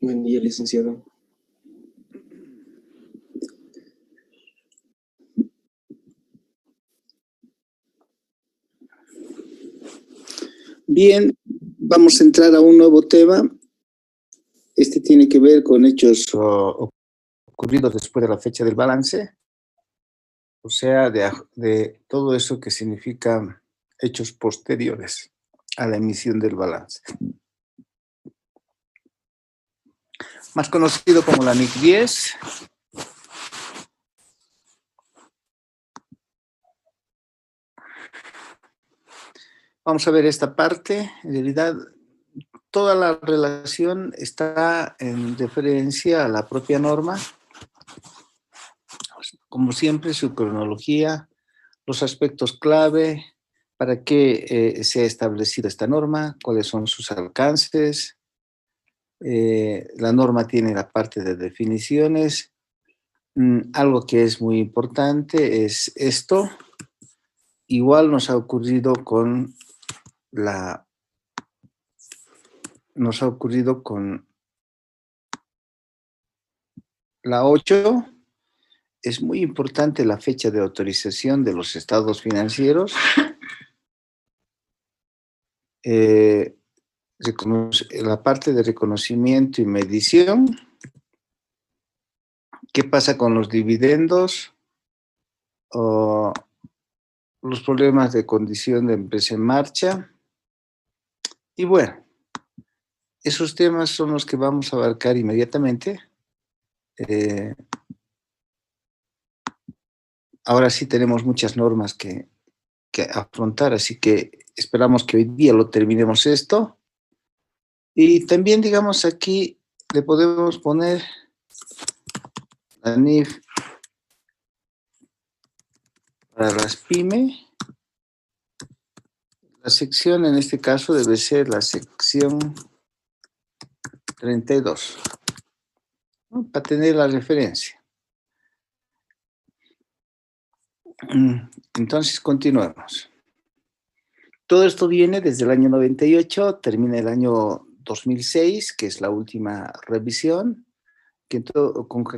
Buen día, licenciado. Bien, vamos a entrar a un nuevo tema. Este tiene que ver con hechos ocurridos después de la fecha del balance, o sea, de todo eso que significa hechos posteriores a la emisión del balance. Más conocido como la NIC 10. Vamos a ver esta parte. En realidad, toda la relación está en referencia a la propia norma. Como siempre, su cronología, los aspectos clave, para qué se ha establecido esta norma, cuáles son sus alcances. La norma tiene la parte de definiciones. Algo que es muy importante es esto. Igual nos ha ocurrido con la nos ha ocurrido con la 8. Es muy importante la fecha de autorización de los estados financieros. La parte de reconocimiento y medición. ¿Qué pasa con los dividendos? O los problemas de condición de empresa en marcha. Y bueno, esos temas son los que vamos a abarcar inmediatamente. Ahora sí tenemos muchas normas que afrontar, así que esperamos que hoy día lo terminemos esto. Y también, digamos, aquí le podemos poner la NIF para las PYME. La sección en este caso debe ser la sección 32, ¿no? Para tener la referencia. Entonces, continuemos. Todo esto viene desde el año 98, termina el año 2006, que es la última revisión, que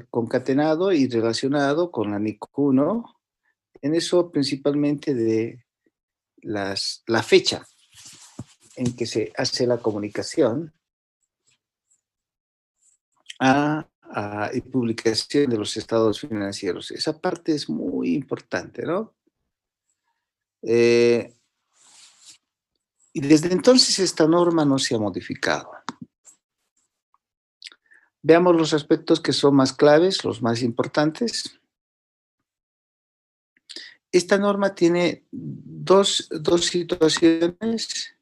concatenado y relacionado con la NIC 1, en eso principalmente de la fecha en que se hace la comunicación y publicación de los estados financieros. Esa parte es muy importante, ¿no? Y desde entonces esta norma no se ha modificado. Veamos los aspectos que son más claves, los más importantes. Esta norma tiene dos situaciones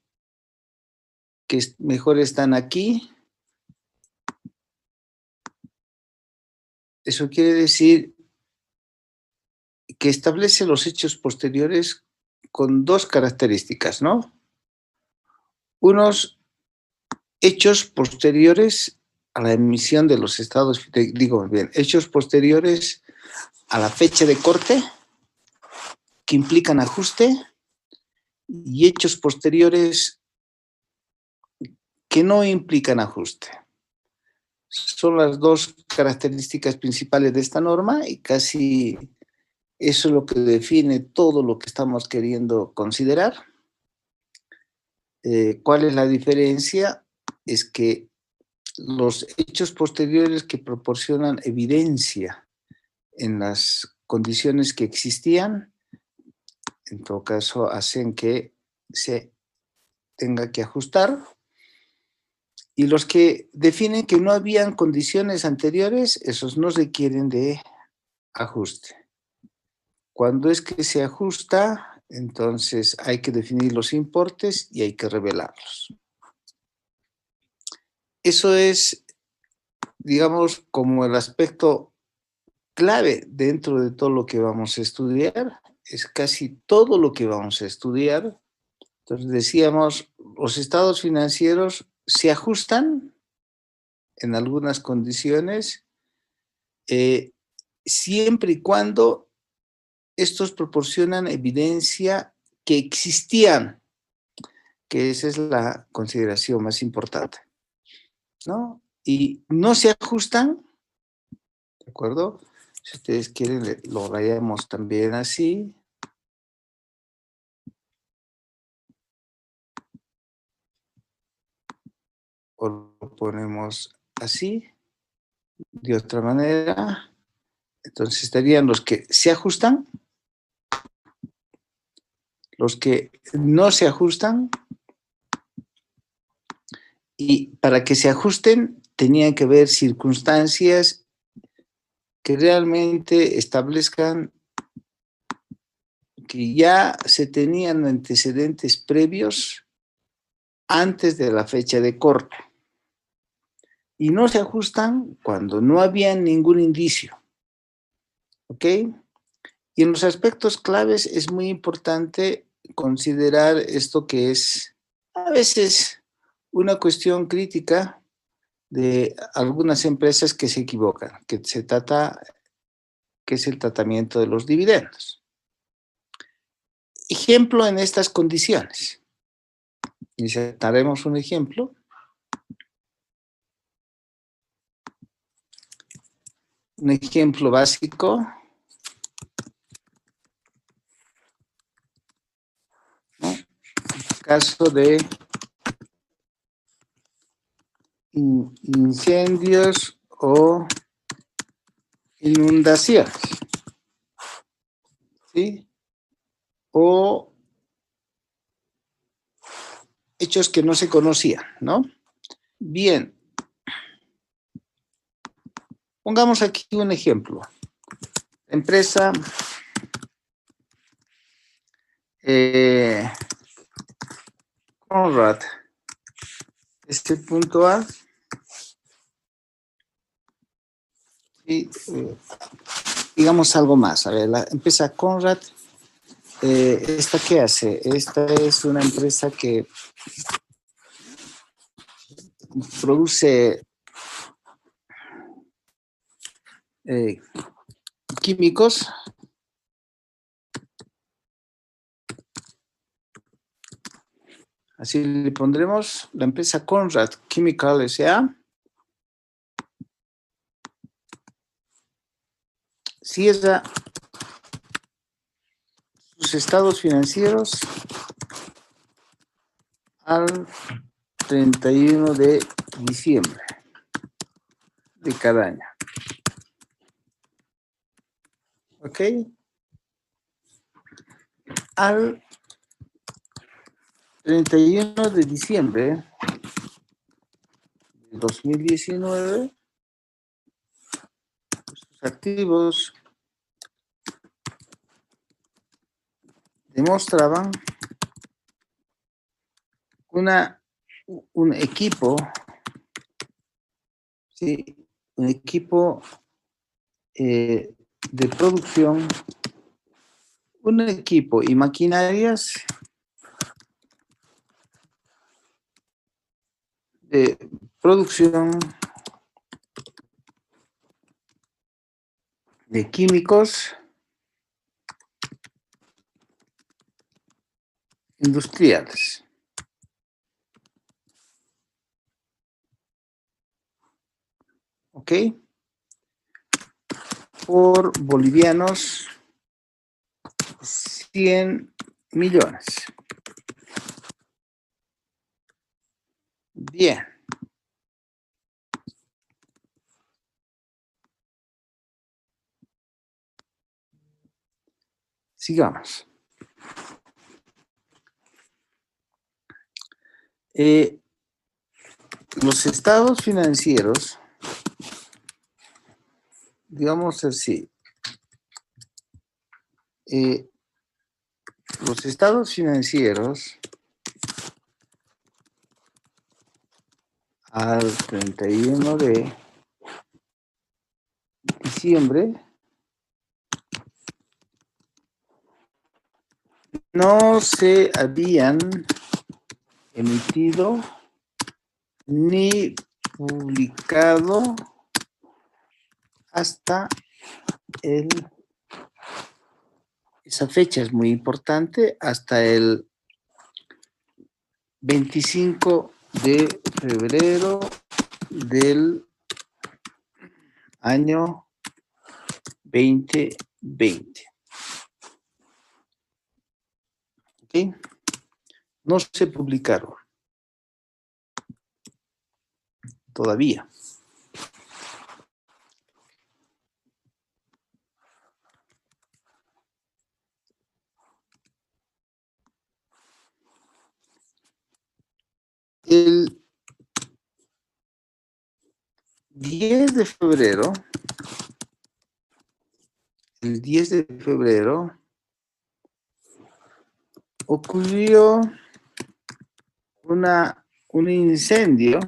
que mejor están aquí. Eso quiere decir que establece los hechos posteriores con dos características, ¿no? Unos hechos posteriores a la emisión de los estados, hechos posteriores a la fecha de corte, que implican ajuste, y hechos posteriores que no implican ajuste. Son las dos características principales de esta norma y casi eso es lo que define todo lo que estamos queriendo considerar. ¿Cuál es la diferencia? Es que los hechos posteriores que proporcionan evidencia en las condiciones que existían, en todo caso, hacen que se tenga que ajustar. Y los que definen que no habían condiciones anteriores, esos no requieren de ajuste. Cuando es que se ajusta, entonces hay que definir los importes y hay que revelarlos. Eso es, digamos, como el aspecto clave dentro de todo lo que vamos a estudiar. Es casi todo lo que vamos a estudiar. Entonces decíamos, los estados financieros se ajustan en algunas condiciones, siempre y cuando estos proporcionan evidencia que existían, que esa es la consideración más importante, ¿no? y no se ajustan, ¿de acuerdo? Si ustedes quieren, lo rayamos también así. O lo ponemos así, de otra manera. Entonces estarían los que se ajustan, los que no se ajustan, y para que se ajusten tenían que haber circunstancias que realmente establezcan que ya se tenían antecedentes previos antes de la fecha de corte. Y no se ajustan cuando no había ningún indicio. ¿Ok? Y en los aspectos claves es muy importante considerar esto que es a veces una cuestión crítica de algunas empresas que se equivocan, que es el tratamiento de los dividendos. Ejemplo en estas condiciones. Insertaremos un ejemplo. Un ejemplo básico. ¿No? Caso de incendios o inundaciones. ¿Sí? O hechos que no se conocían, ¿no? Bien. Pongamos aquí un ejemplo. Empresa Conrad. Este punto A. Y digamos algo más. A ver, la empresa Conrad. ¿Esta qué hace? Esta es una empresa que produce químicos. Así le pondremos la empresa Conrad Chemical S.A. Cierra sus estados financieros al 31 de diciembre de cada año. ¿Ok? Al 31 de diciembre de 2019, sus activos demostraban un equipo, ¿sí? Un equipo de producción, un equipo y maquinarias de producción de químicos industriales. ¿Ok? Por bolivianos 100 millones. Bien. Sigamos. Los estados financieros, digamos así, los estados financieros al 31 de diciembre no se habían emitido ni publicado hasta esa fecha es muy importante, hasta el 25 de febrero del año 2020. ¿Ok? No se publicaron todavía. El 10 de febrero, ocurrió un incendio,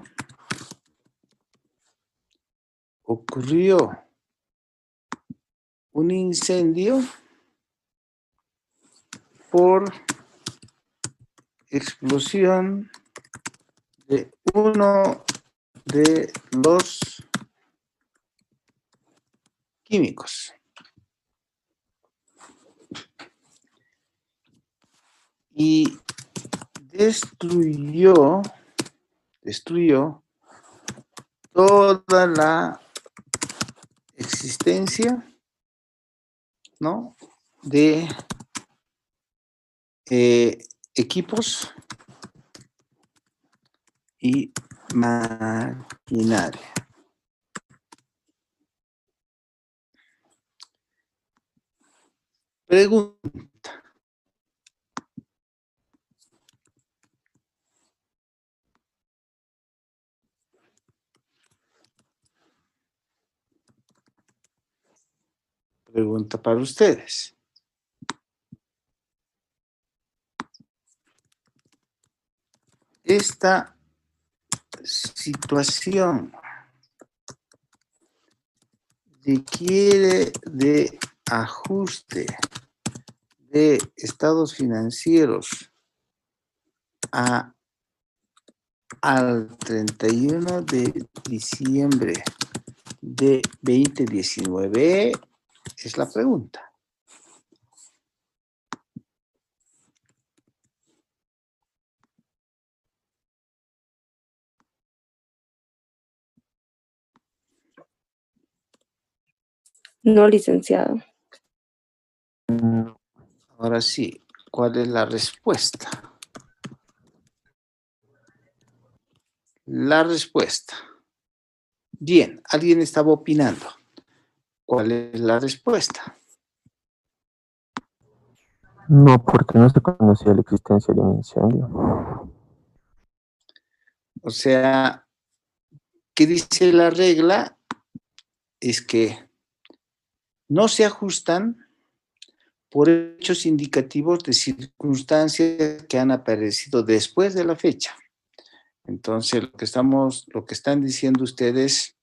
por explosión de uno de los químicos. Y destruyó toda la existencia, ¿no?, de equipos y maquinaria. Pregunta. Pregunta para ustedes. Esta situación requiere de ajuste de estados financieros al 31 de diciembre de 2019, es la pregunta. No, licenciado. Ahora sí, ¿cuál es la respuesta? La respuesta. Bien, alguien estaba opinando. ¿Cuál es la respuesta? No, porque no se conocía la existencia de un incendio. O sea, ¿qué dice la regla? Es que no se ajustan por hechos indicativos de circunstancias que han aparecido después de la fecha. Entonces, lo que están diciendo ustedes,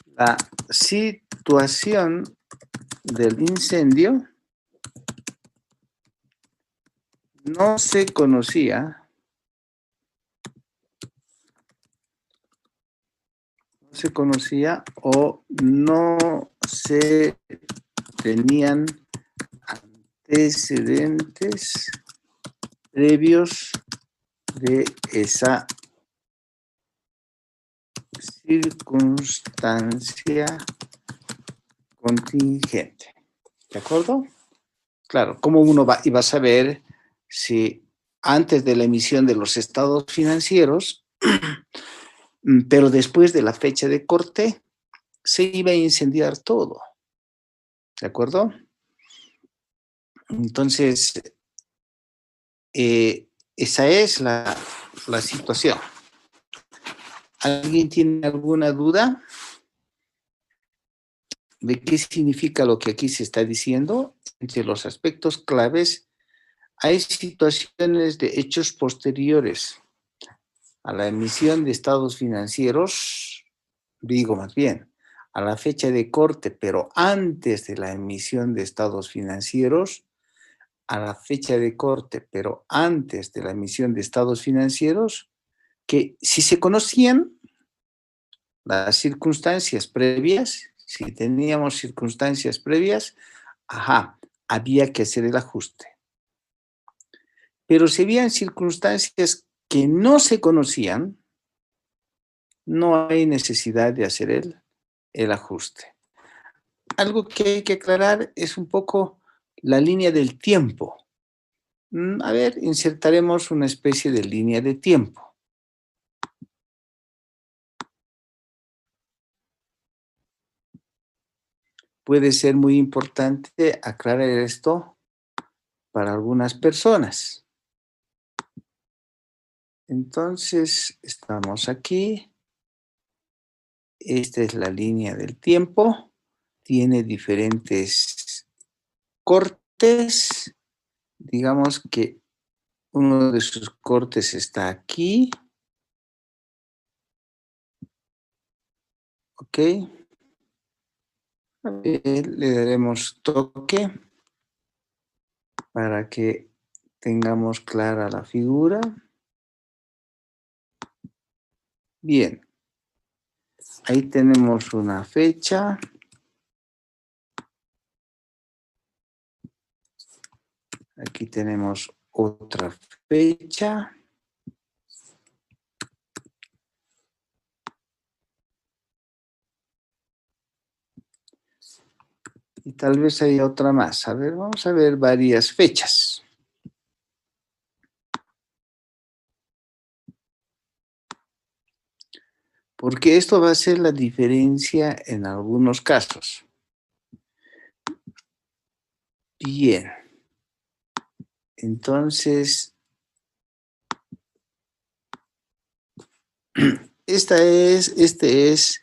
la situación del incendio no se conocía o no se tenían antecedentes previos de esa circunstancia contingente. ¿De acuerdo? Claro, ¿cómo uno iba a saber si antes de la emisión de los estados financieros, pero después de la fecha de corte, se iba a incendiar todo? ¿De acuerdo? Entonces, esa es la situación. ¿Alguien tiene alguna duda de qué significa lo que aquí se está diciendo? Entre los aspectos claves, hay situaciones de hechos posteriores a la emisión de estados financieros, digo más bien, a la fecha de corte, pero antes de la emisión de estados financieros, a la fecha de corte, pero antes de la emisión de estados financieros, que si se conocían las circunstancias previas, si teníamos circunstancias previas, había que hacer el ajuste. Pero si habían circunstancias que no se conocían, no hay necesidad de hacer el ajuste. Algo que hay que aclarar es un poco la línea del tiempo. A ver, insertaremos una especie de línea de tiempo. Puede ser muy importante aclarar esto para algunas personas. Entonces, estamos aquí. Esta es la línea del tiempo. Tiene diferentes cortes. Digamos que uno de sus cortes está aquí. ¿Ok? Le daremos toque para que tengamos clara la figura. Bien. Ahí tenemos una fecha. Aquí tenemos otra fecha. Y tal vez haya otra más. A ver, vamos a ver varias fechas. Porque esto va a ser la diferencia en algunos casos. Bien. Entonces, este es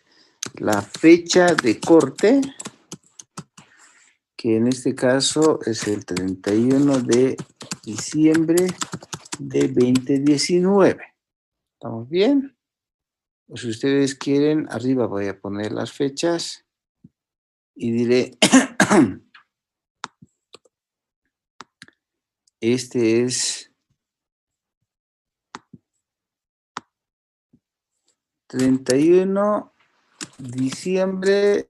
la fecha de corte, que en este caso es el 31 de diciembre de 2019. ¿Estamos bien? Pues si ustedes quieren, arriba voy a poner las fechas y diré, este es 31 diciembre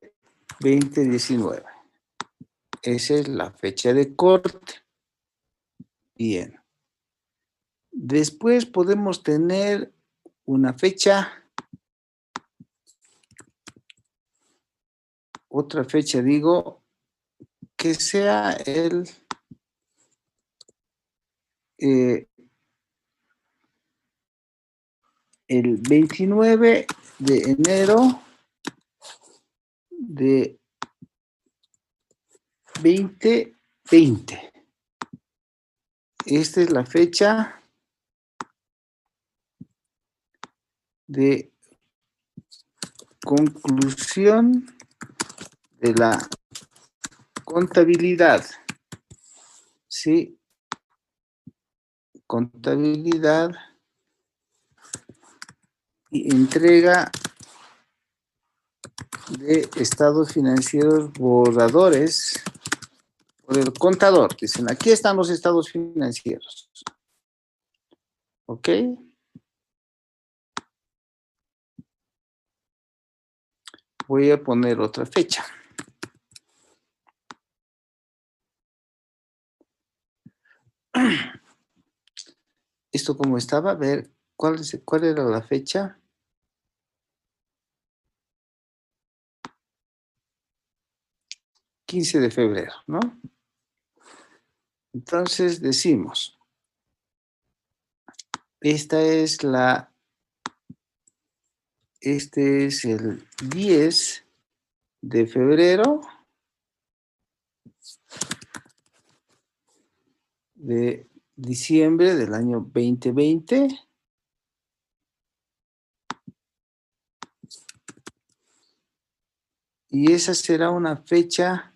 2019. Esa es la fecha de corte. Bien. Después podemos tener una fecha, otra fecha, digo, que sea el 29 de enero de 2020. Esta es la fecha de conclusión de la contabilidad. Sí, contabilidad y entrega de estados financieros borradores por el contador. Dicen, aquí están los estados financieros. ¿Ok? Voy a poner otra fecha. Esto como estaba, a ver, ¿cuál era la fecha? ...15 de febrero, ¿no? Entonces decimos, este es el 10 de febrero de diciembre del año 2020. Y esa será una fecha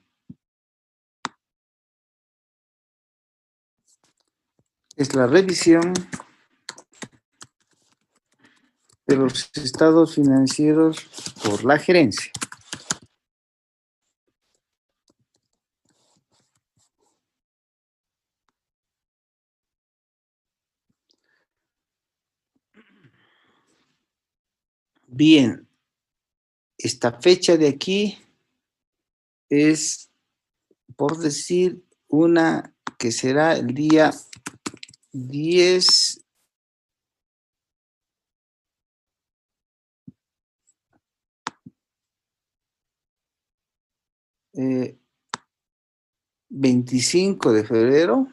es la revisión de los estados financieros por la gerencia. Bien, esta fecha de aquí es, por decir, una que será el día 10 25 de febrero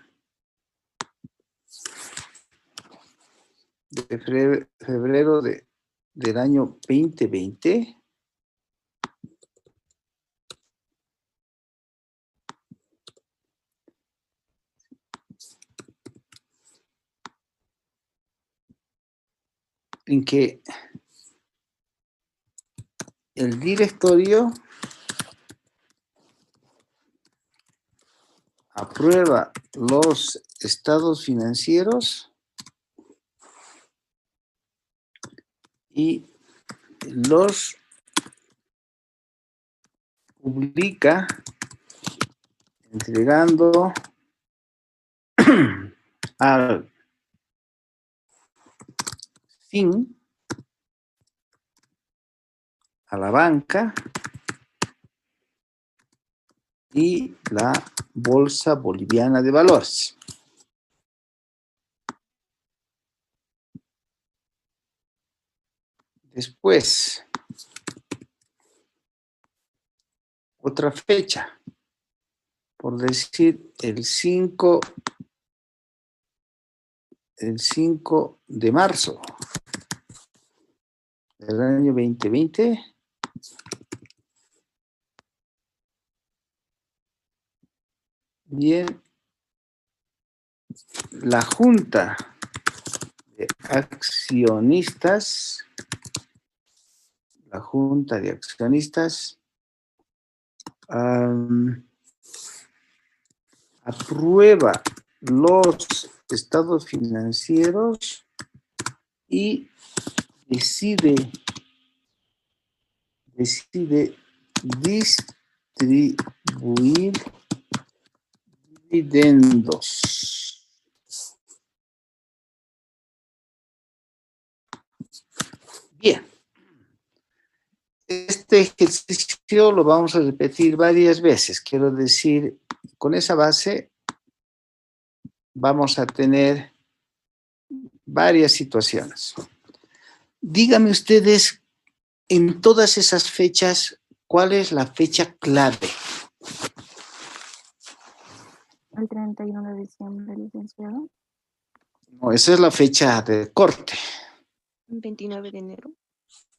del año 2020. En que el directorio aprueba los estados financieros y los publica entregando al fin a la banca y la Bolsa Boliviana de Valores. Después, otra fecha, por decir el 5 de marzo del año 2020, bien, la Junta de Accionistas, aprueba los estados financieros y decide distribuir dividendos. Bien, este ejercicio lo vamos a repetir varias veces. Quiero decir, con esa base vamos a tener varias situaciones. Díganme ustedes, en todas esas fechas, ¿cuál es la fecha clave? El 31 de diciembre, licenciado. No, esa es la fecha de corte. 29 de enero.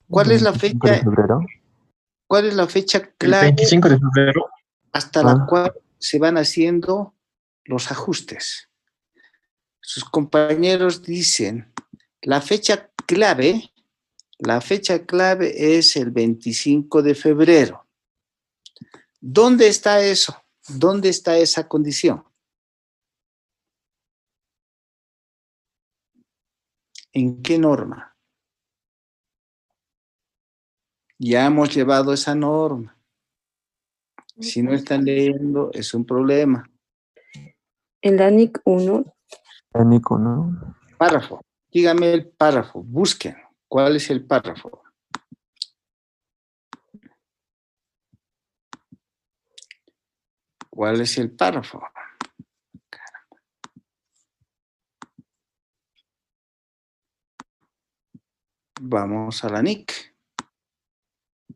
¿Cuál es la 25 de fecha? febrero. ¿Cuál es la fecha El clave 25 de febrero. hasta la Ah. cual se van haciendo los ajustes? Sus compañeros dicen, la fecha clave es el 25 de febrero. ¿Dónde está eso? ¿Dónde está esa condición? ¿En qué norma? Ya hemos llevado esa norma. Si no están leyendo, es un problema. En la NIC 1, En ICO, ¿no? Párrafo. Dígame el párrafo. Busquen. ¿Cuál es el párrafo? ¿Cuál es el párrafo? Vamos a la NIC.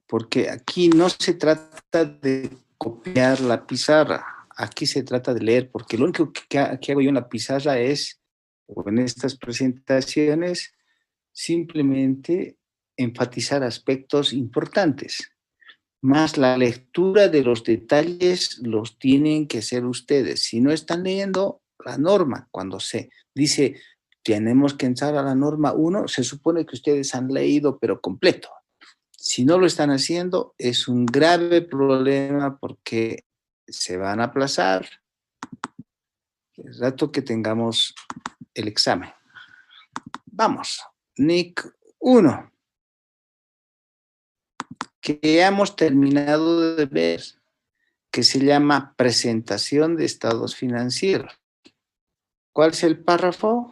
Porque aquí no se trata de copiar la pizarra. Aquí se trata de leer, porque lo único que hago yo en la pizarra es, o en estas presentaciones, simplemente enfatizar aspectos importantes. Más la lectura de los detalles los tienen que hacer ustedes. Si no están leyendo la norma, cuando se dice tenemos que entrar a la norma 1, se supone que ustedes han leído pero completo. Si no lo están haciendo, es un grave problema porque se van a aplazar el rato que tengamos el examen. Vamos, NIC 1. Que hemos terminado de ver, que se llama presentación de estados financieros. ¿Cuál es el párrafo?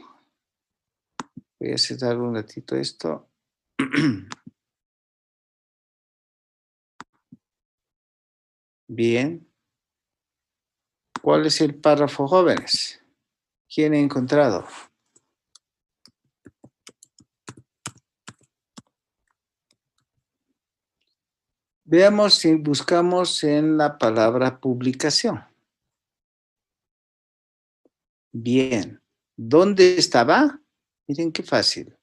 Voy a cerrar un ratito esto. Bien. ¿Cuál es el párrafo, jóvenes? ¿Quién ha encontrado? Veamos si buscamos en la palabra publicación. Bien. ¿Dónde estaba? Miren qué fácil.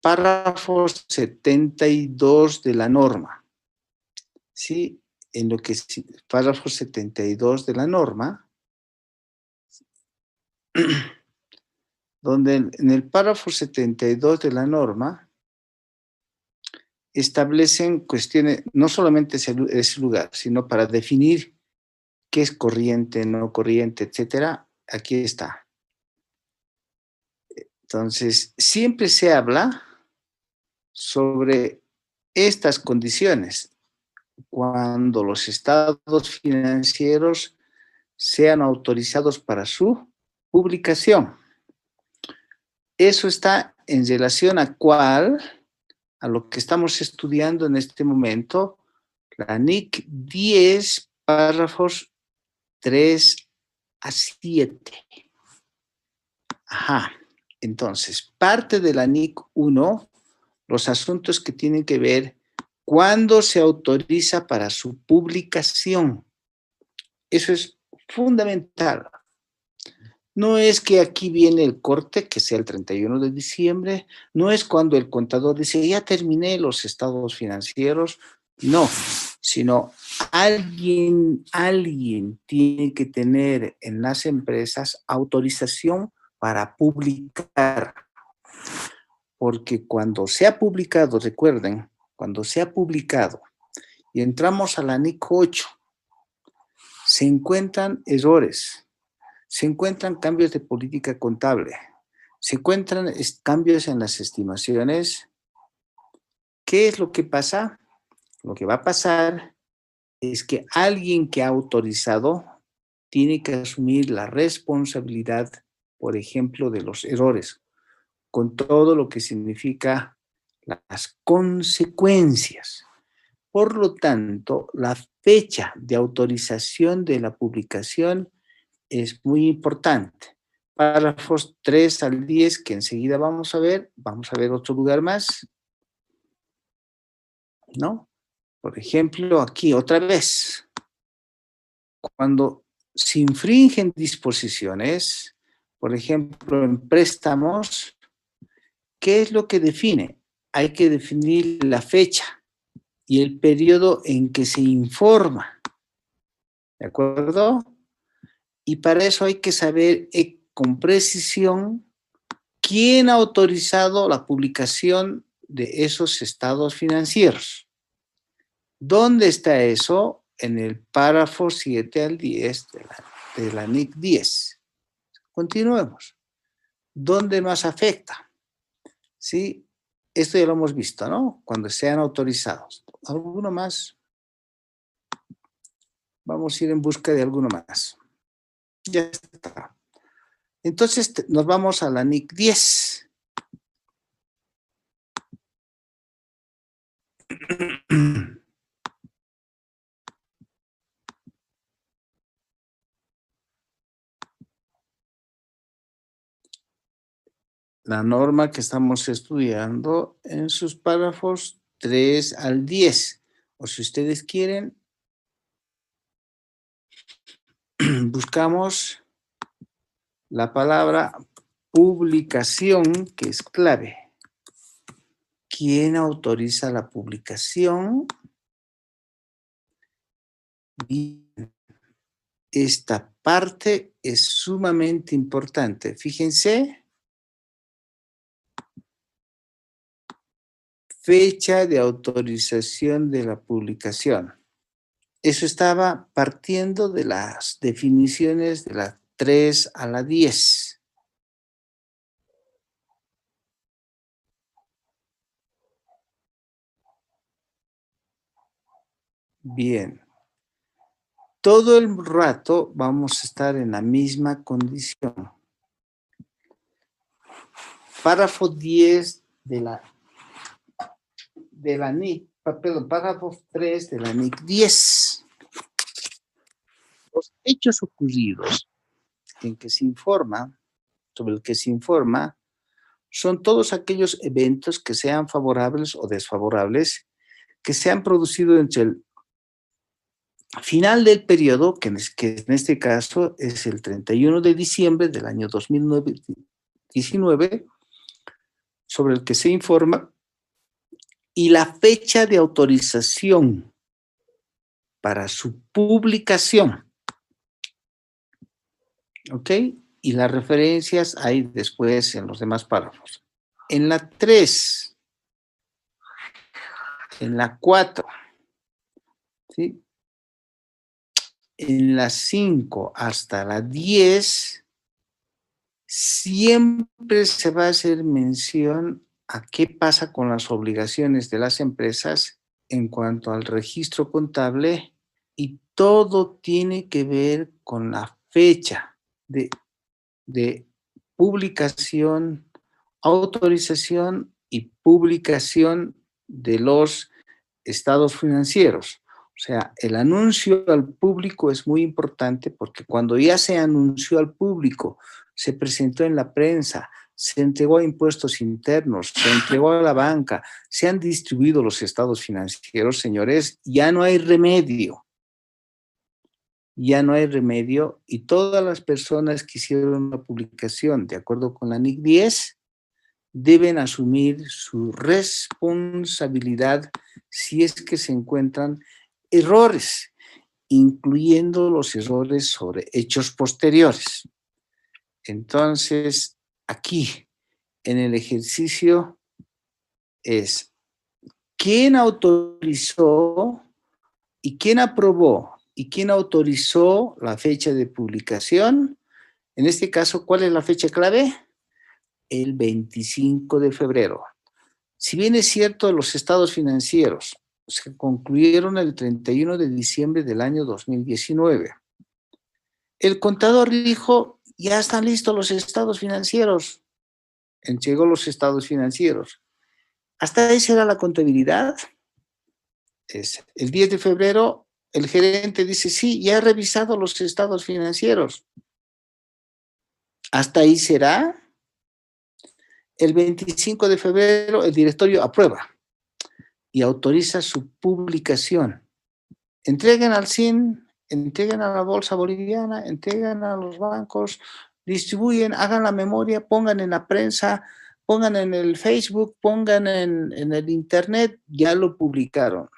Párrafo 72 de la norma. ¿Sí? En lo que párrafo 72 de la norma, donde en el párrafo 72 de la norma establecen cuestiones, no solamente ese lugar, sino para definir qué es corriente, no corriente, etcétera. Aquí está. Entonces, siempre se habla sobre estas condiciones cuando los estados financieros sean autorizados para su publicación. Eso está en relación a a lo que estamos estudiando en este momento, la NIC 10, párrafos 3 a 7. Ajá. Entonces, parte de la NIC 1, los asuntos que tienen que ver cuándo se autoriza para su publicación. Eso es fundamental. No es que aquí viene el corte, que sea el 31 de diciembre, no es cuando el contador dice, ya terminé los estados financieros, no, sino alguien tiene que tener en las empresas autorización para publicar, porque cuando se ha publicado, recuerden, cuando se ha publicado y entramos a la NIC 8, se encuentran errores, se encuentran cambios de política contable, se encuentran cambios en las estimaciones. ¿Qué es lo que pasa? Lo que va a pasar es que alguien que ha autorizado tiene que asumir la responsabilidad, por ejemplo, de los errores, con todo lo que significa las consecuencias. Por lo tanto, la fecha de autorización de la publicación es muy importante. Párrafos 3 al 10, que enseguida vamos a ver otro lugar más, ¿no? Por ejemplo, aquí otra vez, cuando se infringen disposiciones, por ejemplo, en préstamos, ¿qué es lo que define? Hay que definir la fecha y el periodo en que se informa, ¿de acuerdo? Y para eso hay que saber con precisión quién ha autorizado la publicación de esos estados financieros. ¿Dónde está eso? En el párrafo 7 al 10 de la NIC 10. Continuemos. ¿Dónde más afecta? ¿Sí? Esto ya lo hemos visto, ¿no? Cuando sean autorizados. ¿Alguno más? Vamos a ir en busca de alguno más. Ya está. Entonces nos vamos a la NIC 10. La norma que estamos estudiando en sus párrafos 3 al 10. O si ustedes quieren, buscamos la palabra publicación, que es clave. ¿Quién autoriza la publicación? Bien. Esta parte es sumamente importante. Fíjense. Fecha de autorización de la publicación. Eso estaba partiendo de las definiciones de la 3 a la 10. Bien. Todo el rato vamos a estar en la misma condición. Párrafo 10 de la NIC, perdón, párrafo 3 de la NIC 10. Los hechos ocurridos en que se informa, sobre el que se informa, son todos aquellos eventos que sean favorables o desfavorables que se han producido entre el final del periodo, que en este caso es el 31 de diciembre del año 2019, sobre el que se informa, y la fecha de autorización para su publicación. ¿Ok? Y las referencias hay después en los demás párrafos. En la 3, en la 4, ¿sí? En la 5 hasta la 10, siempre se va a hacer mención a qué pasa con las obligaciones de las empresas en cuanto al registro contable, y todo tiene que ver con la fecha de publicación, autorización y publicación de los estados financieros. O sea, el anuncio al público es muy importante, porque cuando ya se anunció al público, se presentó en la prensa, se entregó a impuestos internos, se entregó a la banca, se han distribuido los estados financieros, señores, ya no hay remedio. Ya no hay remedio, y todas las personas que hicieron una publicación de acuerdo con la NIC 10 deben asumir su responsabilidad si es que se encuentran errores, incluyendo los errores sobre hechos posteriores. Entonces, aquí, en el ejercicio, es quién autorizó y quién aprobó y quién autorizó la fecha de publicación. En este caso, ¿cuál es la fecha clave? El 25 de febrero. Si bien es cierto, los estados financieros se concluyeron el 31 de diciembre del año 2019. El contador dijo, ya están listos los estados financieros. Entregó los estados financieros. Hasta ahí será la contabilidad. El 10 de febrero, el gerente dice, sí, ya he revisado los estados financieros. Hasta ahí será. El 25 de febrero, el directorio aprueba y autoriza su publicación. Entreguen al SIN, entreguen a la Bolsa Boliviana, entreguen a los bancos, distribuyen, hagan la memoria, pongan en la prensa, pongan en el Facebook, pongan en el Internet, ya lo publicaron.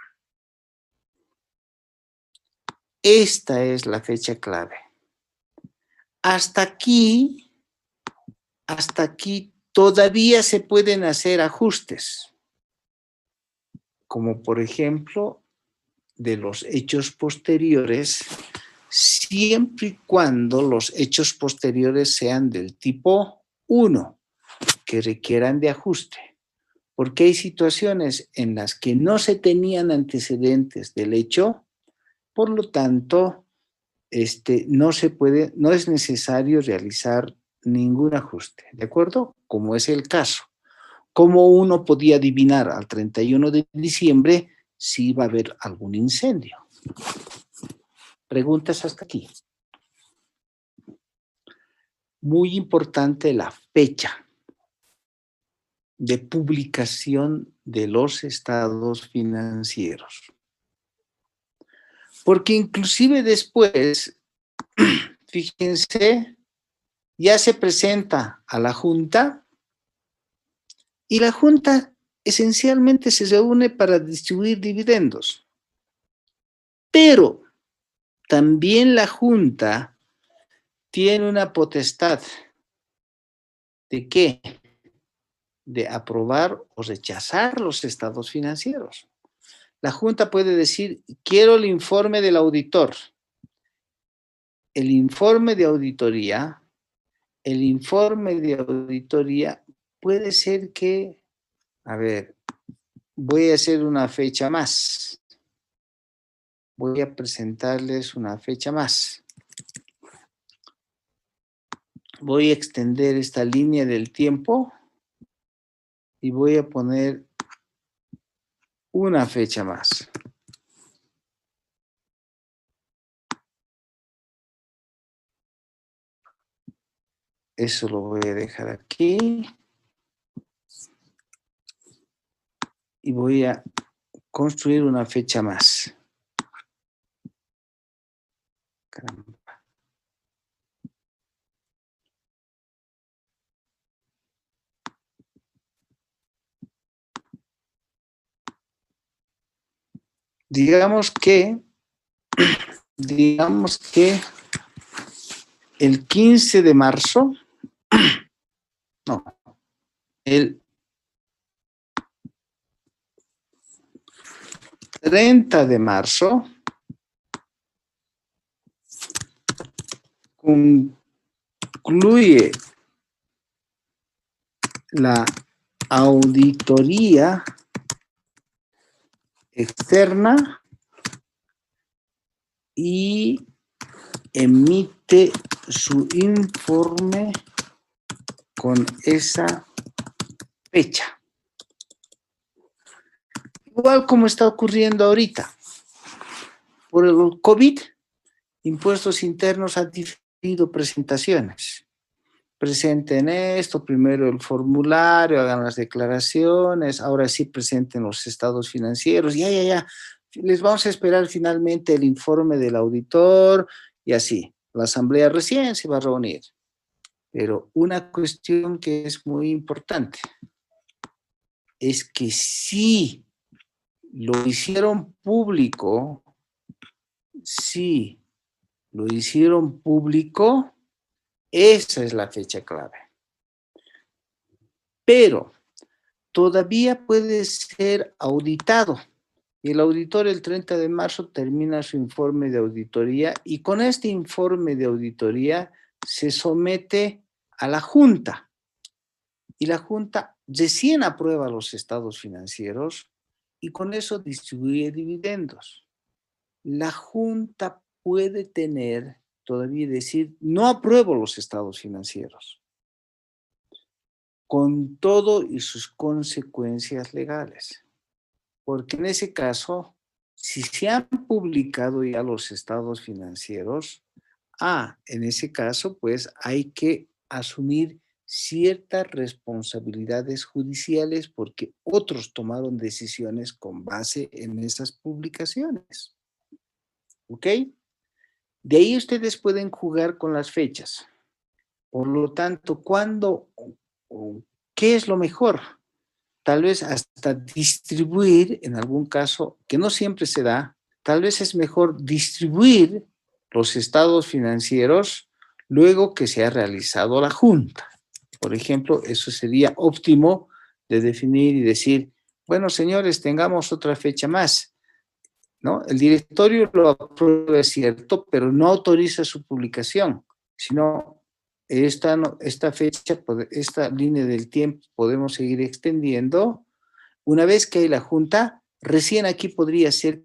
Esta es la fecha clave. Hasta aquí todavía se pueden hacer ajustes, como por ejemplo de los hechos posteriores, siempre y cuando los hechos posteriores sean del tipo 1, que requieran de ajuste. Porque hay situaciones en las que no se tenían antecedentes del hecho, por lo tanto, no es necesario realizar ningún ajuste, ¿de acuerdo? Como es el caso. ¿Cómo uno podía adivinar al 31 de diciembre si iba a haber algún incendio? Preguntas hasta aquí. Muy importante la fecha de publicación de los estados financieros. Porque inclusive después, fíjense, ya se presenta a la Junta, y la Junta esencialmente se reúne para distribuir dividendos. Pero también la Junta tiene una potestad. ¿De qué? De aprobar o rechazar los estados financieros. La Junta puede decir, quiero el informe del auditor. El informe de auditoría puede ser que, a ver, voy a hacer una fecha más. Voy a presentarles una fecha más. Voy a extender esta línea del tiempo y voy a poner una fecha más. Eso lo voy a dejar aquí. Y voy a construir una fecha más. Caramba. Digamos que el 15 de marzo, no, el 30 de marzo concluye la auditoría externa y emite su informe con esa fecha. Igual como está ocurriendo ahorita. Por el COVID, Impuestos Internos ha diferido presentaciones. Presenten esto, primero el formulario, hagan las declaraciones, ahora sí presenten los estados financieros, ya. Les vamos a esperar finalmente el informe del auditor y así. La asamblea recién se va a reunir. Pero una cuestión que es muy importante es que si lo hicieron público, esa es la fecha clave. Pero todavía puede ser auditado. Y el auditor el 30 de marzo termina su informe de auditoría y con este informe de auditoría se somete a la Junta. Y la Junta recién aprueba los estados financieros y con eso distribuye dividendos. La Junta puede todavía decir, no apruebo los estados financieros, con todo y sus consecuencias legales. Porque en ese caso, si se han publicado ya los estados financieros, en ese caso, pues hay que asumir ciertas responsabilidades judiciales porque otros tomaron decisiones con base en esas publicaciones. ¿Ok? De ahí ustedes pueden jugar con las fechas. Por lo tanto, ¿qué es lo mejor? Tal vez hasta distribuir, en algún caso, que no siempre se da, tal vez es mejor distribuir los estados financieros luego que se ha realizado la Junta. Por ejemplo, eso sería óptimo de definir y decir, bueno, señores, tengamos otra fecha más, ¿no? El directorio lo aprueba, es cierto, pero no autoriza su publicación, sino esta fecha, esta línea del tiempo podemos seguir extendiendo. Una vez que hay la Junta, recién aquí podría ser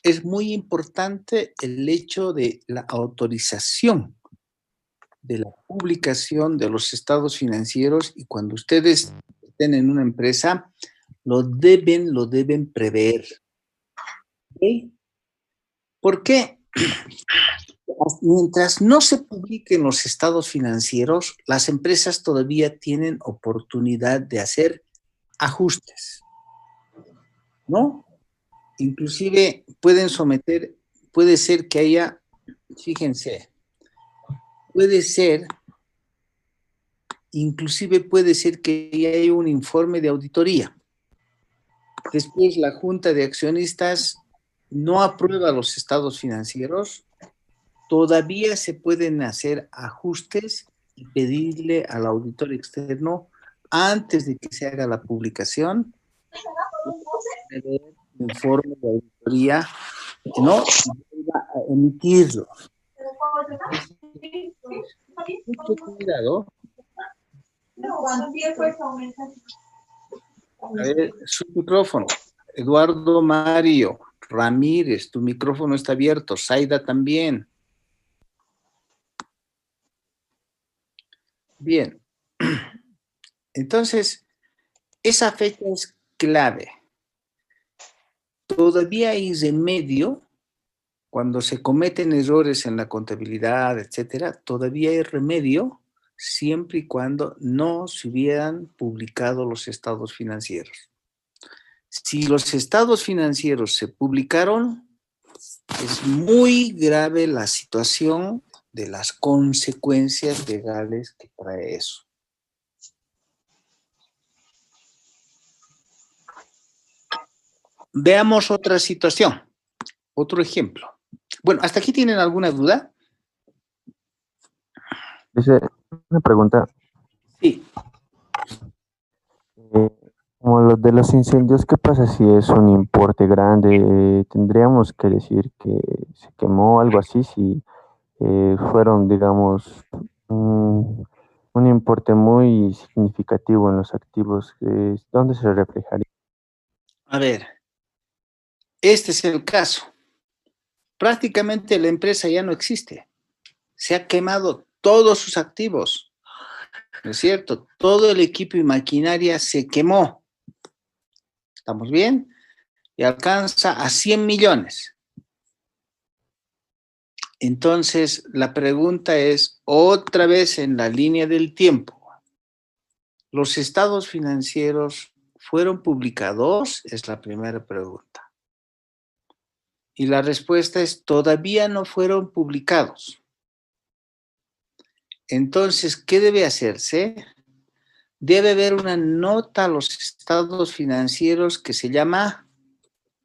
es muy importante el hecho de la autorización de la publicación de los estados financieros y cuando ustedes estén en una empresa, lo deben prever. ¿Okay? ¿Por qué? Mientras no se publiquen los estados financieros, las empresas todavía tienen oportunidad de hacer ajustes, ¿no? Inclusive puede ser que haya, fíjense, inclusive puede ser que haya un informe de auditoría. Después la Junta de Accionistas no aprueba los estados financieros, todavía se pueden hacer ajustes y pedirle al auditor externo antes de que se haga la publicación informe de auditoría, ¿no? Y vuelva a emitirlo. Mucho cuidado. A ver, su micrófono. Eduardo Mario Ramírez, tu micrófono está abierto. Zaida también. Bien. Entonces, esa fecha es clave. Todavía hay remedio cuando se cometen errores en la contabilidad, etcétera. Todavía hay remedio siempre y cuando no se hubieran publicado los estados financieros. Si los estados financieros se publicaron, es muy grave la situación de las consecuencias legales que trae eso. Veamos otra situación, otro ejemplo. Bueno, ¿hasta aquí tienen alguna duda? Dice, una pregunta, Sí. como los de los incendios, ¿qué pasa si es un importe grande? ¿Tendríamos que decir que se quemó algo así si fueron, digamos, un importe muy significativo en los activos? ¿Dónde se reflejaría? A ver, este es el caso. Prácticamente la empresa ya no existe. Se ha quemado todos sus activos, ¿no es cierto? Todo el equipo y maquinaria se quemó. ¿Estamos bien? Y alcanza a 100 millones. Entonces, la pregunta es, otra vez en la línea del tiempo, ¿los estados financieros fueron publicados? Es la primera pregunta. Y la respuesta es, todavía no fueron publicados. Entonces, ¿qué debe hacerse? Debe haber una nota a los estados financieros que se llama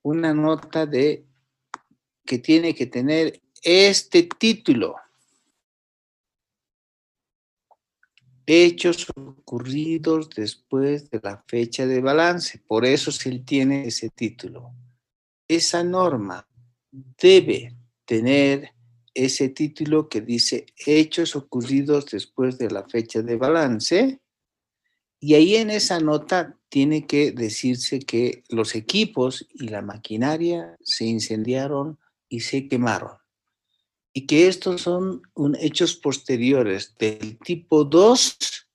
una nota que tiene que tener este título. Hechos ocurridos después de la fecha de balance. Por eso se tiene ese título. Esa norma debe tener ese título que dice hechos ocurridos después de la fecha de balance. Y ahí en esa nota tiene que decirse que los equipos y la maquinaria se incendiaron y se quemaron. Y que estos son hechos posteriores del tipo 2,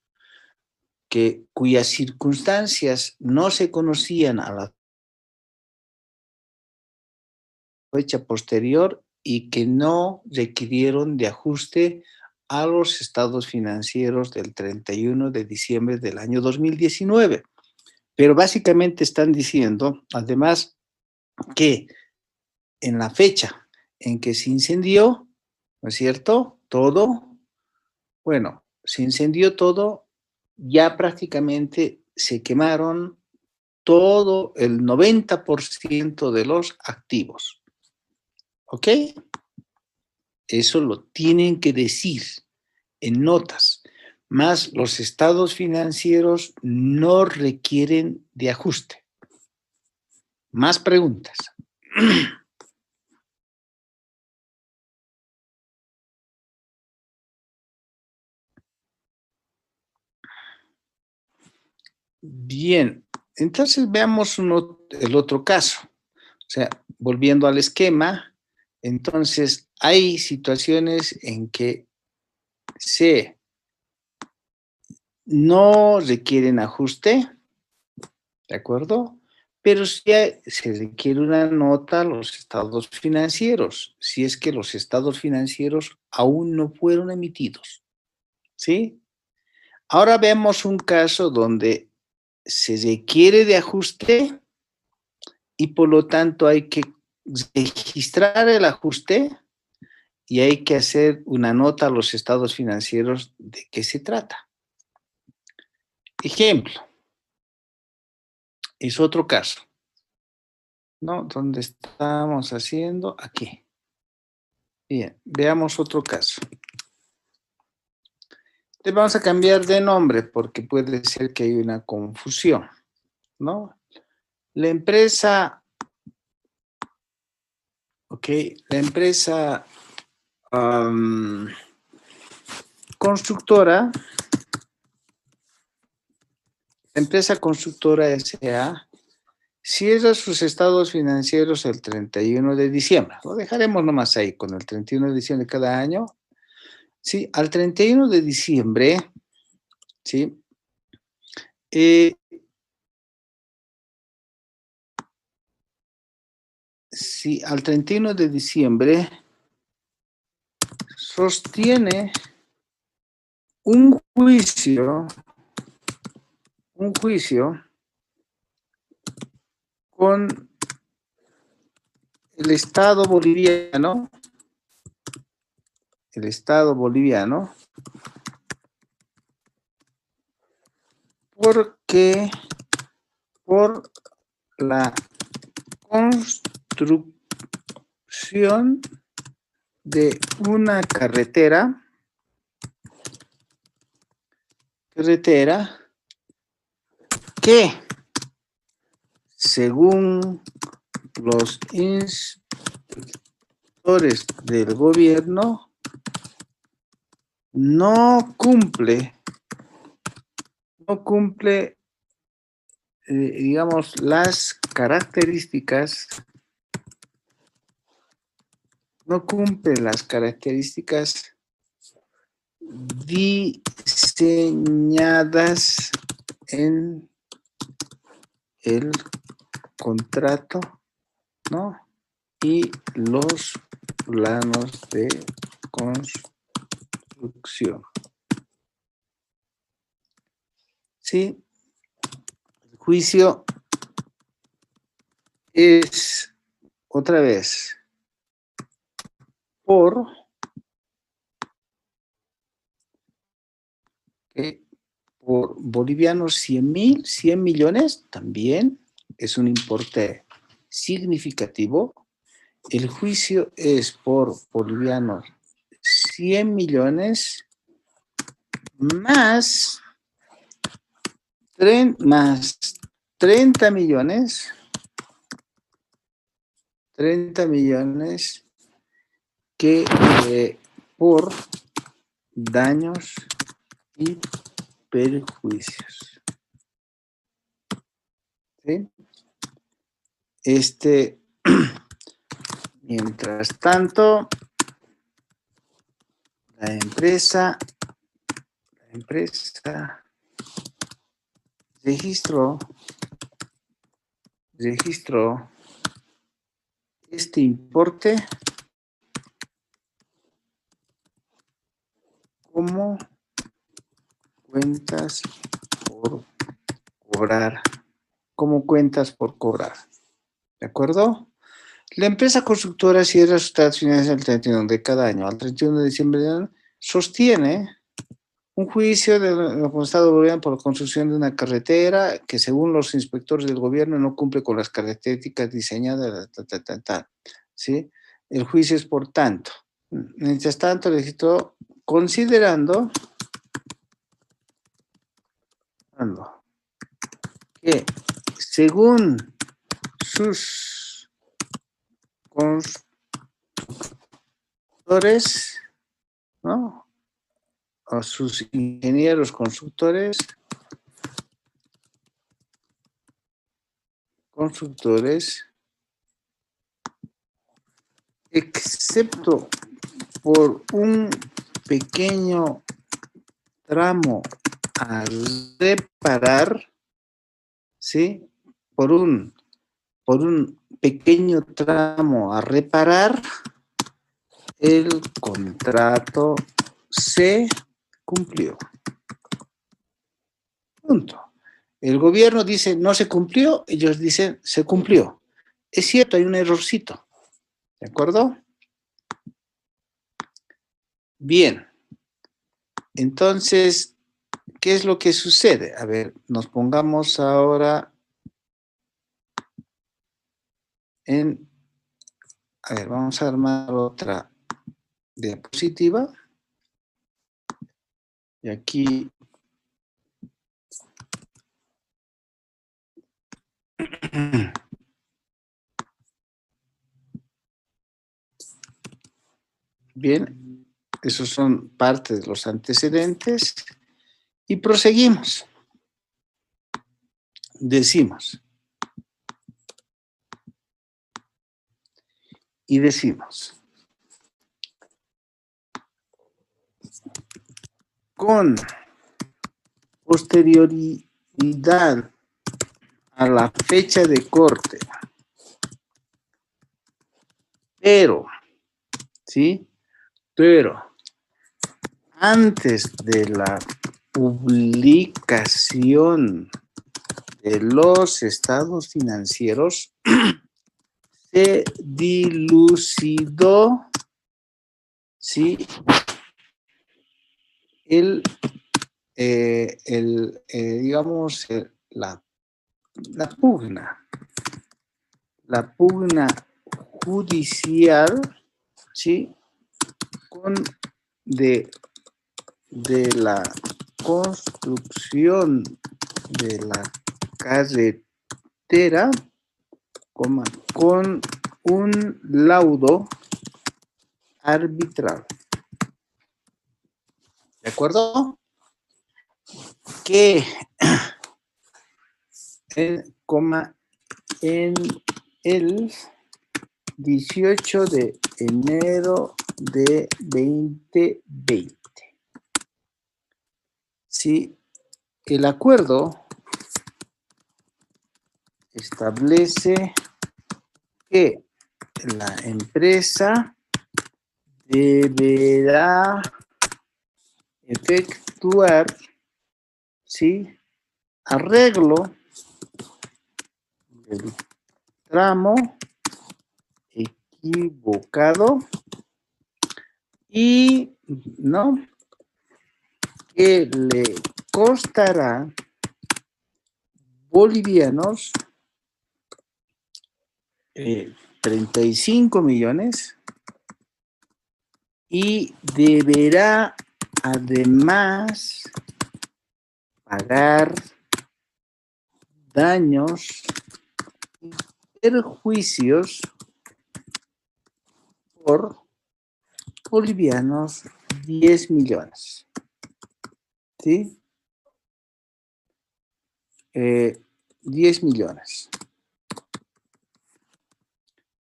cuyas circunstancias no se conocían a la fecha posterior y que no requirieron de ajuste a los estados financieros del 31 de diciembre del año 2019. Pero básicamente están diciendo, además, que en la fecha en que se incendió, ¿no es cierto? Todo, bueno, se incendió todo, ya prácticamente se quemaron todo el 90% de los activos. ¿Ok? Eso lo tienen que decir en notas. Más los estados financieros no requieren de ajuste. Más preguntas. Bien, entonces veamos el otro caso. O sea, volviendo al esquema, entonces hay situaciones en que no requieren ajuste, ¿de acuerdo? Pero sí se requiere una nota a los estados financieros, si es que los estados financieros aún no fueron emitidos, ¿sí? Ahora vemos un caso donde se requiere de ajuste y por lo tanto hay que registrar el ajuste y hay que hacer una nota a los estados financieros de qué se trata. Ejemplo, es otro caso, ¿no? ¿Dónde estamos haciendo? Aquí. Bien, veamos otro caso. Le vamos a cambiar de nombre porque puede ser que haya una confusión, ¿no? La empresa, constructora, la empresa constructora S.A. cierra sus estados financieros el 31 de diciembre. Lo dejaremos nomás ahí con el 31 de diciembre de cada año. Sí, al 31 de diciembre, ¿sí? Sí, al 31 de diciembre sostiene un juicio con el Estado boliviano, porque por la construcción de una carretera que, según los inspectores del gobierno, no cumple, digamos, las características, diseñadas en el contrato, ¿no? Y los planos de construcción. Sí, el juicio es, otra vez, por bolivianos 100 millones, también es un importe significativo. El juicio es por bolivianos 100 millones más 30 millones, que por daños y perjuicios. ¿Sí? Mientras tanto, la empresa registró este importe como cuentas por cobrar. ¿De acuerdo? La empresa constructora cierra sus estados financieros el 31 de cada año. Al 31 de diciembre sostiene un juicio del Estado boliviano por la construcción de una carretera que, según los inspectores del gobierno, no cumple con las características diseñadas, ¿sí? El juicio es por tanto. Mientras tanto, el registró considerando que, según sus constructores, ¿no? O sus ingenieros constructores, excepto por un pequeño tramo a reparar, ¿sí? Por un pequeño tramo a reparar, el contrato se cumplió. Punto. El gobierno dice no se cumplió, ellos dicen se cumplió. Es cierto, hay un errorcito. ¿De acuerdo? Bien. Entonces, ¿qué es lo que sucede? A ver, nos pongamos ahora en... A ver, vamos a armar otra diapositiva. Y aquí... Bien, esos son parte de los antecedentes y proseguimos. Decimos. Y decimos. Con posterioridad a la fecha de corte, pero, ¿sí? Pero antes de la publicación de los estados financieros, se dilucidó, ¿sí? Digamos, la pugna judicial, ¿sí? De la construcción de la carretera, con un laudo arbitral. ¿De acuerdo? Que en el 18 de enero de 2020. Sí, el acuerdo establece que la empresa deberá efectuar, ¿sí?, arreglo del tramo equivocado y, ¿no?, que le costará bolivianos 35 millones y deberá además pagar daños y perjuicios por bolivianos 10 millones. ¿Sí? 10 millones.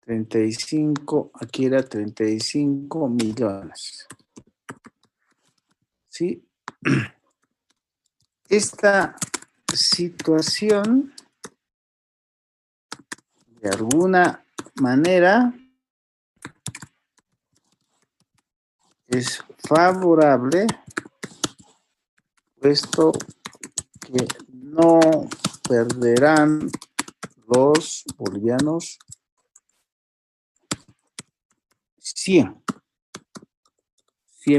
35, aquí era 35 millones. ¿Sí? Esta situación, de alguna manera, es favorable, puesto que no perderán los bolivianos 100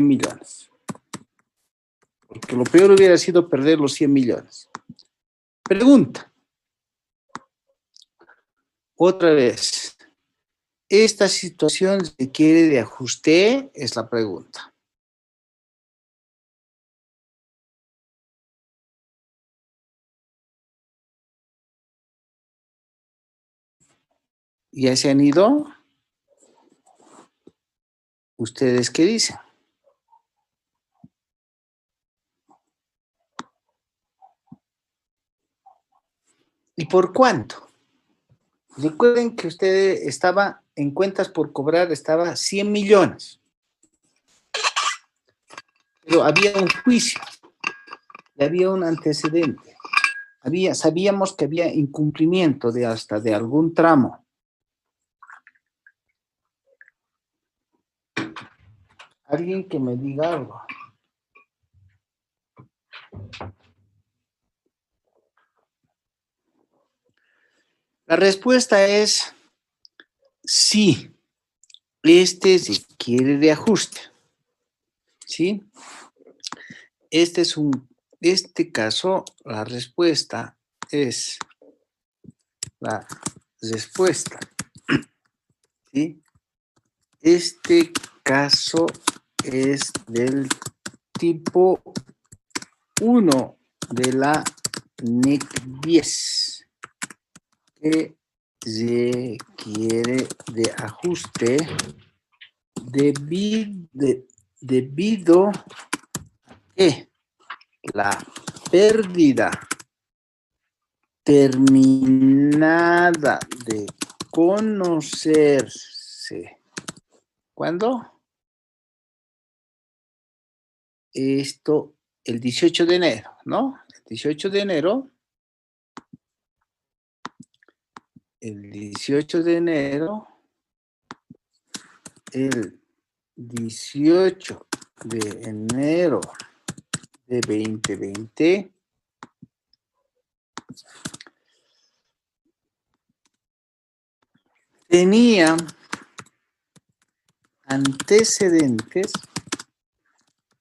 millones. Porque lo peor hubiera sido perder los 100 millones. Pregunta. Otra vez. ¿Esta situación requiere de ajuste? Es la pregunta. ¿Ya se han ido? ¿Ustedes qué dicen? ¿Y por cuánto? Recuerden que usted estaba en cuentas por cobrar, estaba 100 millones. Pero había un juicio, y había un antecedente. Sabíamos que había incumplimiento de hasta de algún tramo. Alguien que me diga algo. La respuesta es sí. Este requiere de ajuste. ¿Sí? Este caso, la respuesta es ¿sí? Este caso es del tipo 1 de la NEC 10, que requiere de ajuste debido a que la pérdida terminada de conocerse. ¿Cuándo? Esto, el 18 de enero, ¿no? El 18 de enero. El 18 de enero. El 18 de enero de 2020. Tenía antecedentes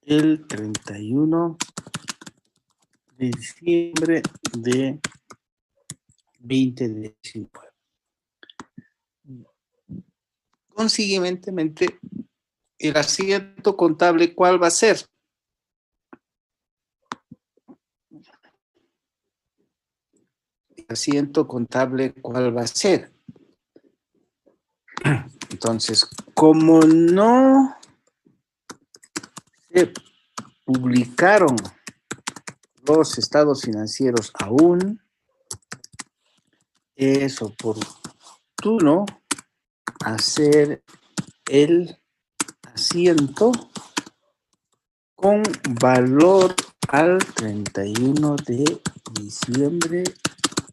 el 31 de diciembre de 2019. Consiguientemente, el asiento contable, ¿cuál va a ser? El asiento contable, ¿cuál va a ser? Entonces, como no se publicaron los estados financieros aún, es oportuno hacer el asiento con valor al 31 de diciembre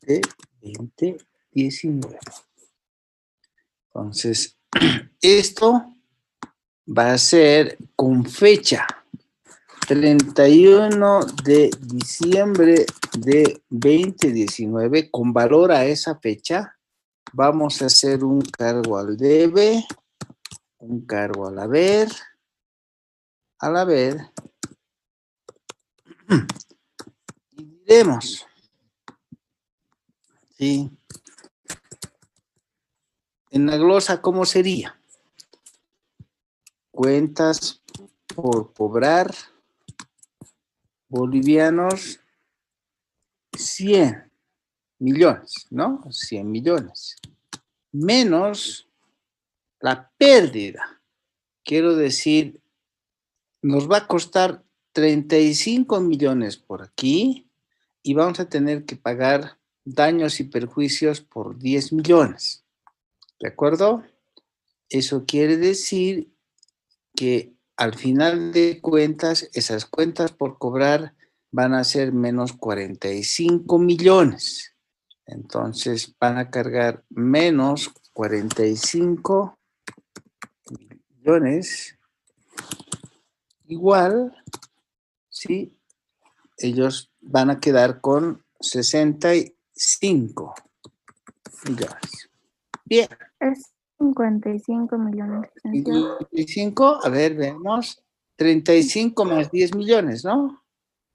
de 2019. Entonces, esto va a ser con fecha 31 de diciembre de 2019, con valor a esa fecha. Vamos a hacer un cargo al debe, un cargo al haber, y diremos, ¿sí? En la glosa, ¿cómo sería? Cuentas por cobrar bolivianos 100 millones, ¿no? 100 millones. Menos la pérdida. Quiero decir, nos va a costar 35 millones por aquí y vamos a tener que pagar daños y perjuicios por 10 millones. ¿De acuerdo? Eso quiere decir que al final de cuentas, esas cuentas por cobrar van a ser menos 45 millones. Entonces van a cargar menos 45 millones. Igual, ¿sí? Ellos van a quedar con 65 millones. Bien. Es 55 millones, licenciado. 55, a ver, vemos. 35 más 10 millones, ¿no?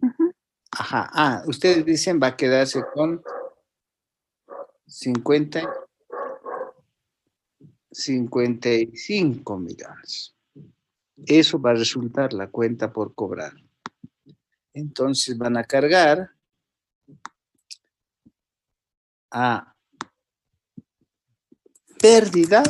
Ujú. Ajá. Ah, ustedes dicen va a quedarse con 55 millones. Eso va a resultar la cuenta por cobrar. Entonces van a cargar a pérdida.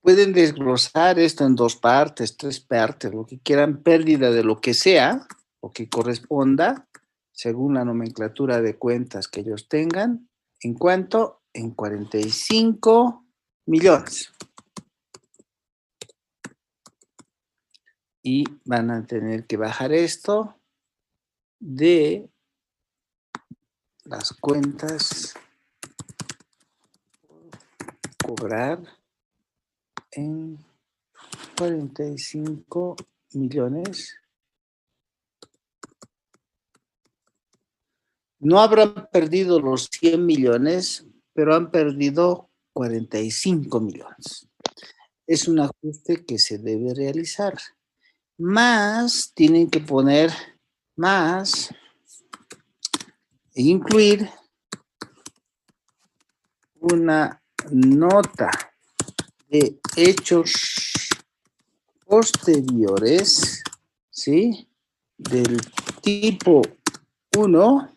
Pueden desglosar esto en 2 partes, 3 partes, lo que quieran, pérdida de lo que sea, o que corresponda, según la nomenclatura de cuentas que ellos tengan. ¿En cuánto? En 45 millones. Y van a tener que bajar esto de las cuentas por cobrar en 45 millones. No habrán perdido los 100 millones, pero han perdido 45 millones. Es un ajuste que se debe realizar. Más, tienen que poner más e incluir una nota de hechos posteriores, ¿sí? Del tipo 1,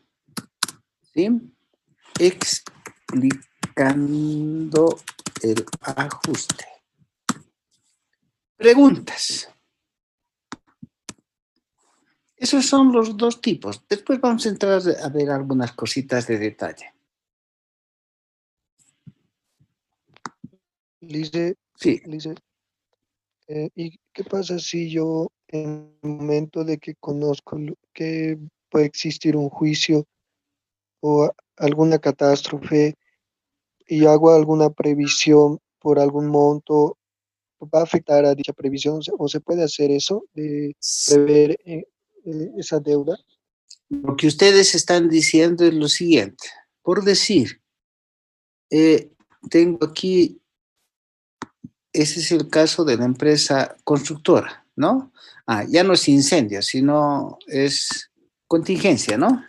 ¿sí? aplicando el ajuste. Preguntas. Esos son los dos tipos. Después vamos a entrar a ver algunas cositas de detalle. Lice, Sí. Lice, ¿y qué pasa si yo en el momento de que conozco que puede existir un juicio o alguna catástrofe y hago alguna previsión por algún monto, va a afectar a dicha previsión o se puede hacer eso de prever esa deuda? Lo que ustedes están diciendo es lo siguiente. Por decir, tengo aquí, ese es el caso de la empresa constructora, ¿no? Ya no es incendio, sino es contingencia, ¿no?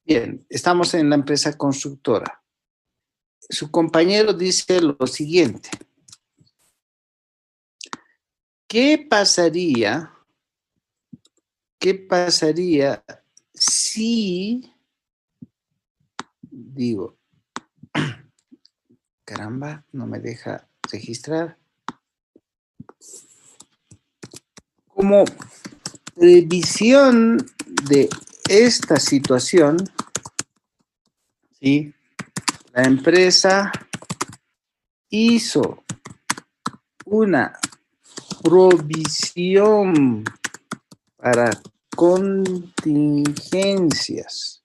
Bien, estamos en la empresa constructora. Su compañero dice lo siguiente. ¿Qué pasaría si, digo, caramba, no me deja registrar? Como previsión de esta situación, ¿sí? La empresa hizo una provisión para contingencias,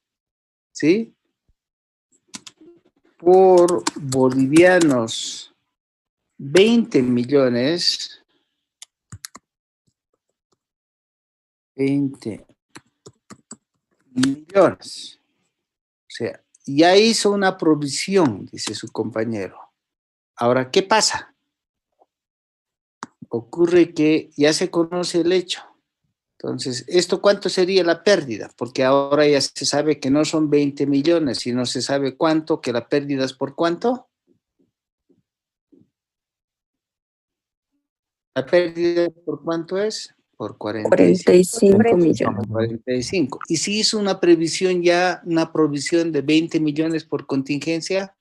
¿sí? Por bolivianos 20 millones, 20 millones. O sea, ya hizo una provisión, dice su compañero. Ahora, ¿qué pasa? Ocurre que ya se conoce el hecho. Entonces, ¿esto cuánto sería la pérdida? Porque ahora ya se sabe que no son 20 millones, sino se sabe cuánto, que la pérdida es por cuánto. ¿La pérdida por cuánto es? Por 45. 45 millones. 45. Y si hizo una previsión ya, una provisión de 20 millones por contingencia,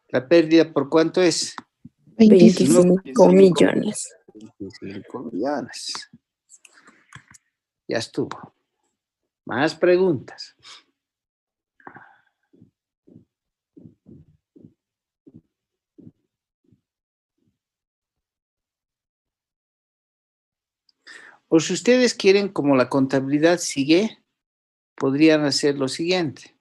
¿la pérdida por cuánto es? 25 millones. 25 millones. Ya estuvo. Más preguntas. O si ustedes quieren, como la contabilidad sigue, podrían hacer lo siguiente.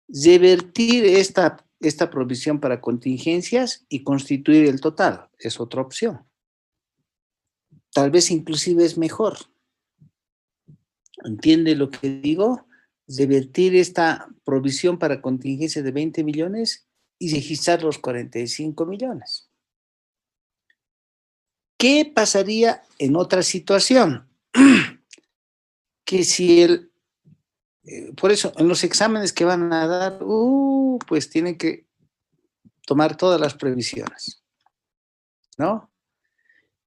Revertir esta provisión para contingencias y constituir el total. Es otra opción. Tal vez inclusive es mejor. ¿Entiende lo que digo? Revertir esta provisión para contingencia de 20 millones y registrar los 45 millones. ¿Qué pasaría en otra situación? Que si por eso, en los exámenes que van a dar, pues tienen que tomar todas las previsiones, ¿no?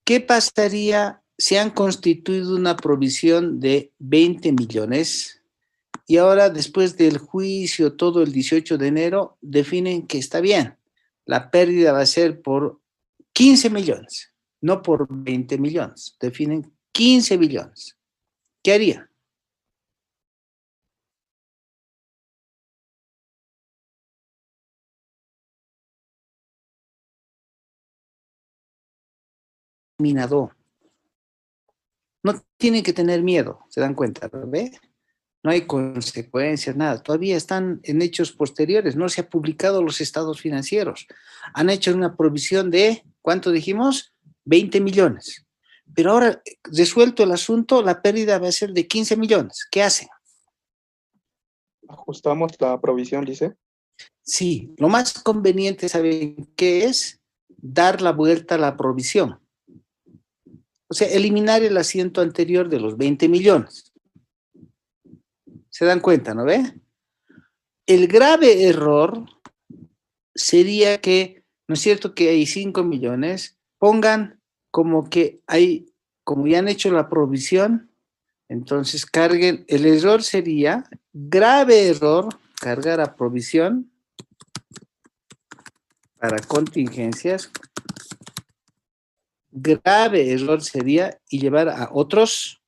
¿Qué pasaría si han constituido una provisión de 20 millones y ahora, después del juicio, todo el 18 de enero, definen que está bien? La pérdida va a ser por 15 millones, no por 20 millones. Definen 15 millones. ¿Qué haría? Minador. No tienen que tener miedo, se dan cuenta, ¿ve? No hay consecuencias, nada. Todavía están en hechos posteriores, no se han publicado los estados financieros. Han hecho una provisión de, ¿cuánto dijimos? 20 millones. Pero ahora, resuelto el asunto, la pérdida va a ser de 15 millones. ¿Qué hacen? Ajustamos la provisión, dice. Sí, lo más conveniente, ¿saben qué es? Dar la vuelta a la provisión. O sea, eliminar el asiento anterior de los 20 millones. ¿Se dan cuenta, no ve? El grave error sería que, ¿no es cierto que hay 5 millones? Pongan como que hay, como ya han hecho la provisión, entonces carguen, el error sería, grave error, cargar a provisión para contingencias. Grave error sería y llevar a otros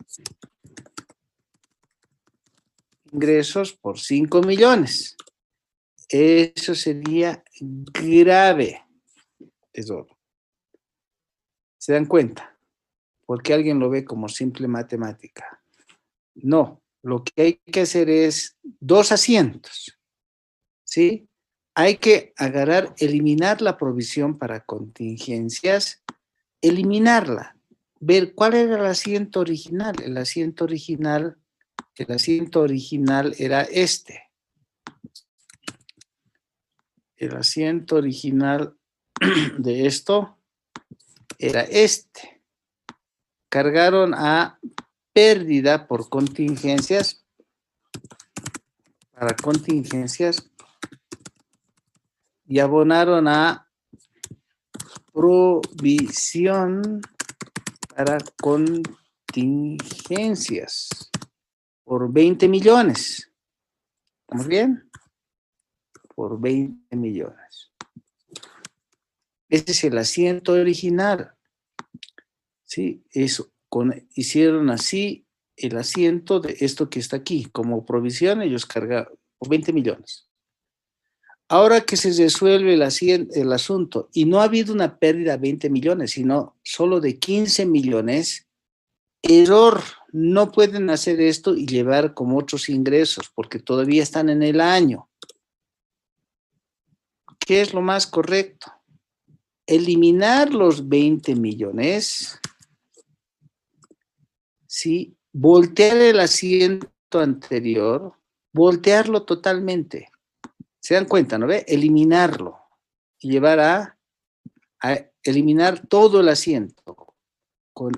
ingresos por 5 millones. Eso sería grave error. ¿Se dan cuenta? Porque alguien lo ve como simple matemática. No, lo que hay que hacer es 2 asientos, ¿sí? Hay que agarrar, eliminar la provisión para contingencias, eliminarla, ver cuál era el asiento original. El asiento original era este. El asiento original de esto era este. Cargaron a pérdida por contingencias, para contingencias, y abonaron a provisión para contingencias por 20 millones. ¿Estamos bien? Por 20 millones. Ese es el asiento original. ¿Sí? Eso. Hicieron así el asiento de esto que está aquí. Como provisión, ellos cargaron por 20 millones. Ahora que se resuelve el asunto y no ha habido una pérdida de 20 millones, sino solo de 15 millones, error, no pueden hacer esto y llevar como otros ingresos porque todavía están en el año. ¿Qué es lo más correcto? Eliminar los 20 millones, ¿sí? Voltear el asiento anterior, voltearlo totalmente. ¿Se dan cuenta, no ve? Eliminarlo y llevar a eliminar todo el asiento. O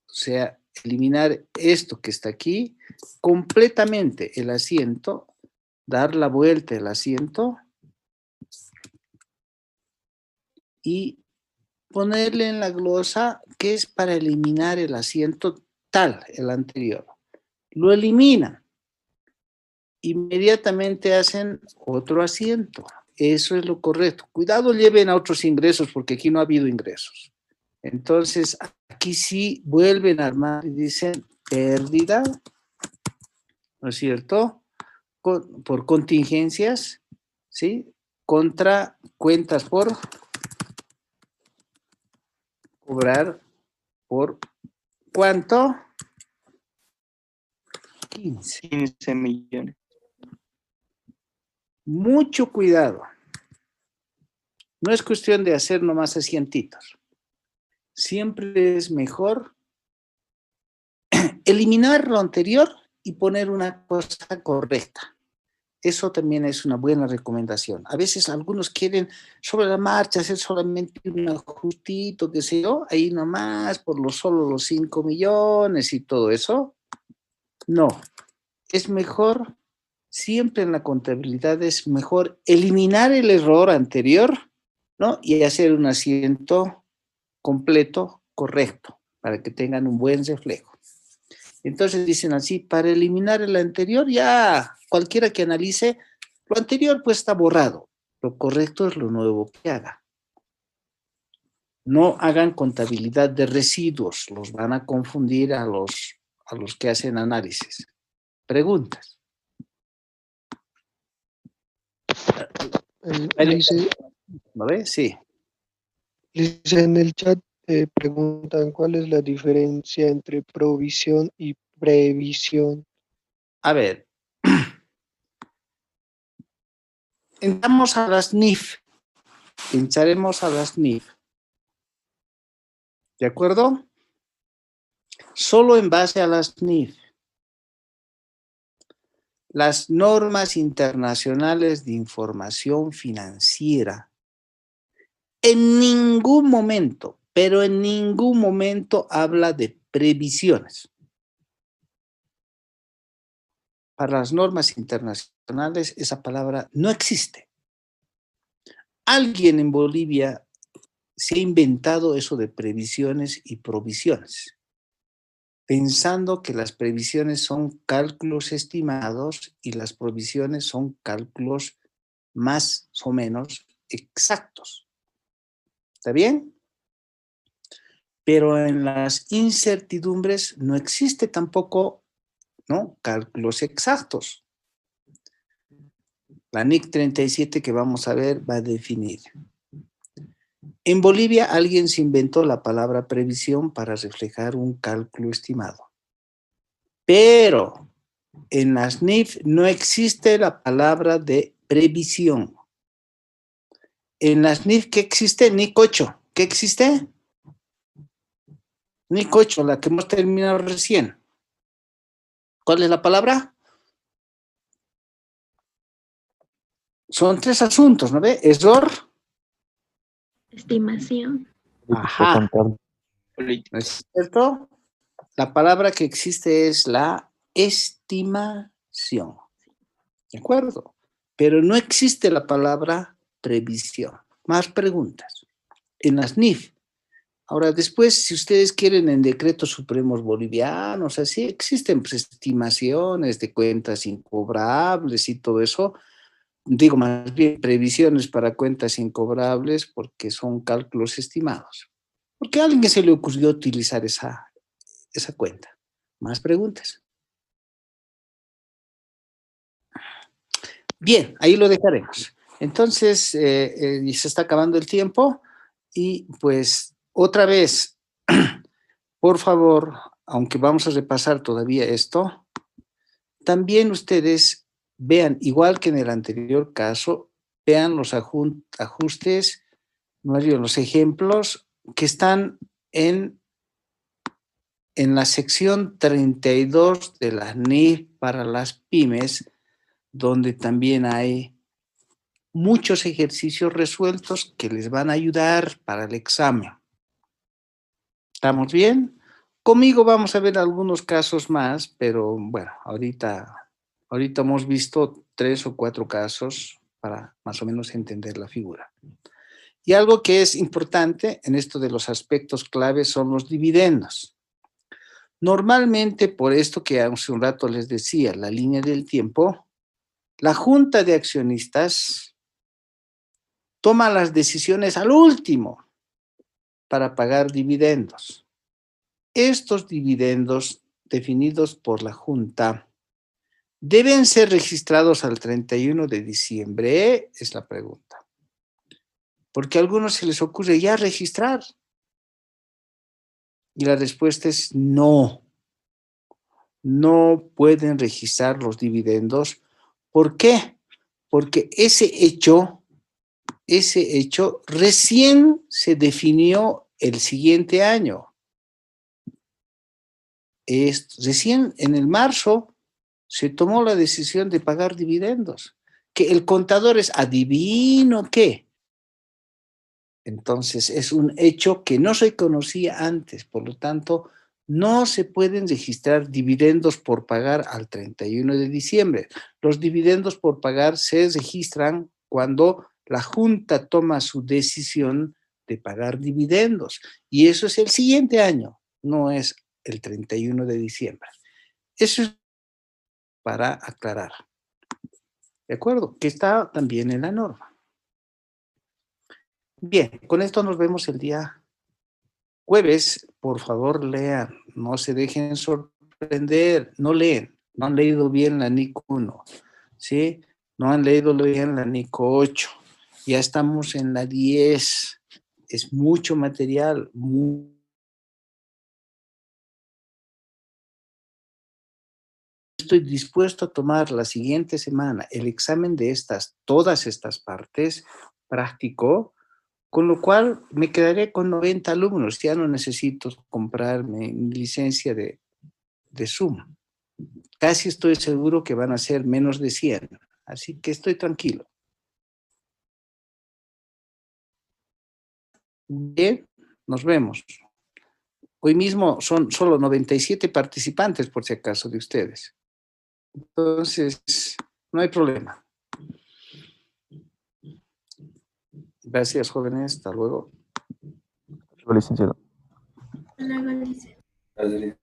sea, eliminar esto que está aquí, completamente el asiento, dar la vuelta al asiento y ponerle en la glosa que es para eliminar el asiento tal, el anterior. Lo eliminan. Inmediatamente hacen otro asiento. Eso es lo correcto. Cuidado, lleven a otros ingresos porque aquí no ha habido ingresos. Entonces, aquí sí vuelven a armar y dicen pérdida, ¿no es cierto? Por contingencias, ¿sí? Contra cuentas por cobrar por ¿cuánto? 15. 15 millones. Mucho cuidado. No es cuestión de hacer nomás asientitos. Siempre es mejor eliminar lo anterior y poner una cosa correcta. Eso también es una buena recomendación. A veces algunos quieren sobre la marcha hacer solamente un ajustito, qué sé yo, ahí nomás por solo los 5 millones y todo eso. No, es mejor, siempre en la contabilidad es mejor eliminar el error anterior, ¿no? Y hacer un asiento completo, correcto, para que tengan un buen reflejo. Entonces dicen así, para eliminar el anterior, ya cualquiera que analice, lo anterior pues está borrado. Lo correcto es lo nuevo que haga. No hagan contabilidad de residuos, los van a confundir a los que hacen análisis. Preguntas. ¿Lo ves? Sí. Dice en el chat, preguntan cuál es la diferencia entre provisión y previsión. A ver. Entramos a las NIF. Pincharemos a las NIF. ¿De acuerdo? Solo en base a las NIF. Las normas internacionales de información financiera en ningún momento, pero en ningún momento habla de previsiones. Para las normas internacionales esa palabra no existe. Alguien en Bolivia se ha inventado eso de previsiones y provisiones. pensando que las previsiones son cálculos estimados y las provisiones son cálculos más o menos exactos. ¿Está bien? Pero en las incertidumbres no existe tampoco, ¿no?, cálculos exactos. La NIC 37 que vamos a ver va a definir. En Bolivia alguien se inventó la palabra previsión para reflejar un cálculo estimado. Pero en las NIF no existe la palabra de previsión. En las NIF, ¿qué existe? NIC 8. ¿Qué existe? NIC 8, la que hemos terminado recién. ¿Cuál es la palabra? Son 3 asuntos, ¿no ve? Error. Estimación. Ajá. Contable. ¿No es cierto? La palabra que existe es la estimación. ¿De acuerdo? Pero no existe la palabra previsión. Más preguntas. En las NIF. Ahora, después, si ustedes quieren en decretos supremos bolivianos, así existen pues, estimaciones de cuentas incobrables y todo eso. Digo, más bien previsiones para cuentas incobrables porque son cálculos estimados. ¿Por qué a alguien se le ocurrió utilizar esa cuenta? Más preguntas. Bien, ahí lo dejaremos. Entonces, se está acabando el tiempo y pues otra vez, por favor, aunque vamos a repasar todavía esto, también ustedes vean, igual que en el anterior caso, vean los ajustes, los ejemplos que están en la sección 32 de la NIF para las pymes, donde también hay muchos ejercicios resueltos que les van a ayudar para el examen. ¿Estamos bien? Conmigo vamos a ver algunos casos más, pero bueno, ahorita hemos visto 3 o 4 casos para más o menos entender la figura. Y algo que es importante en esto de los aspectos claves son los dividendos. Normalmente, por esto que hace un rato les decía, la línea del tiempo, la junta de accionistas toma las decisiones al último para pagar dividendos. Estos dividendos definidos por la junta deben ser registrados al 31 de diciembre, es la pregunta. Porque a algunos se les ocurre ya registrar. Y la respuesta es no. No pueden registrar los dividendos. ¿Por qué? Porque ese hecho recién se definió el siguiente año. Recién en el marzo se tomó la decisión de pagar dividendos. Que el contador es adivino qué. Entonces es un hecho que no se conocía antes, por lo tanto no se pueden registrar dividendos por pagar al 31 de diciembre. Los dividendos por pagar se registran cuando la Junta toma su decisión de pagar dividendos. Y eso es el siguiente año, no es el 31 de diciembre. Eso es para aclarar. ¿De acuerdo? Que está también en la norma. Bien, con esto nos vemos el día jueves. Por favor, lean, no se dejen sorprender, no leen, no han leído bien la NIC 1, ¿sí? No han leído bien la NIC 8, ya estamos en la 10, es mucho material, Estoy dispuesto a tomar la siguiente semana el examen de todas estas partes práctico, con lo cual me quedaré con 90 alumnos. Ya no necesito comprarme mi licencia de Zoom. Casi estoy seguro que van a ser menos de 100. Así que estoy tranquilo. Bien, nos vemos. Hoy mismo son solo 97 participantes, por si acaso, de ustedes. Entonces, no hay problema. Gracias, jóvenes. Hasta luego. Licenciado. Luego dice. Gracias.